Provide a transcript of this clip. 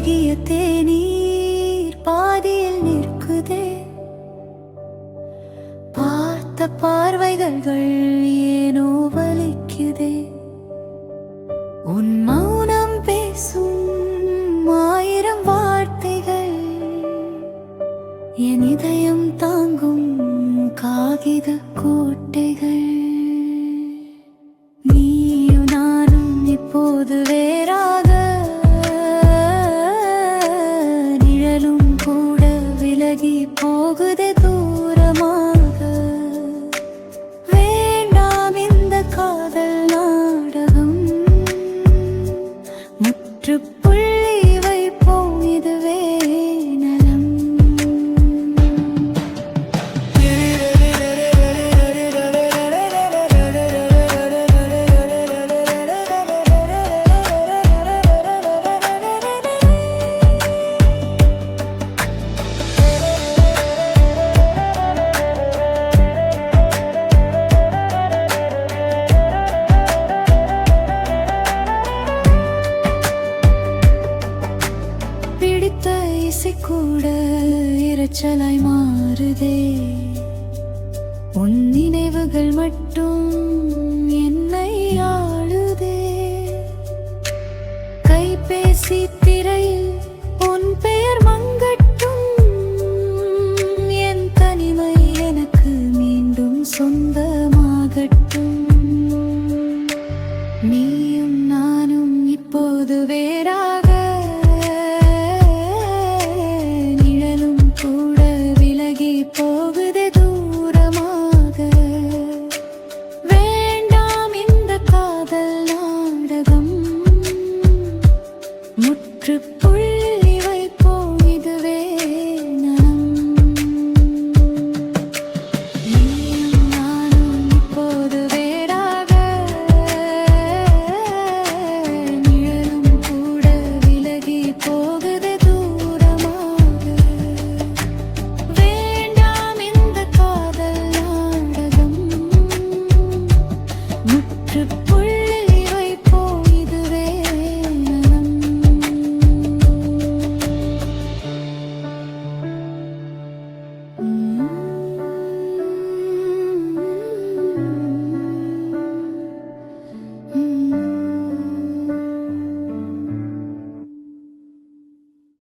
பழகிய தேநீர் பாதியில் நிற்குதே. பார்த்த பார்வைகள் ஏனோ வலிக்குதே. உன் மௌனம் பேசும் ஆயிரம் வார்த்தைகள் என் இதயம் தாங்கும் காகித கோட்டைகள். நீயும் நானும் இப்போது வேறாக, நிழலும் கூட விலகி போகுதே தூரமாக. வேண்டாம் இந்த காதல் நாடகம், முற்றுப்புள்ளி வைப்போம் இதுவே நலம். பிடித்த இசை கூட இரைச்சலாய் மாறுதே. உன் நினைவுகள் மட்டும் என்னை ஆளுதே. கைபேசி திரையில் உன் பெயர் மங்கட்டும், என் தனிமை எனக்கு மீண்டும் சொந்தமாகட்டும். நீயும் நானும் இப்போது வேறா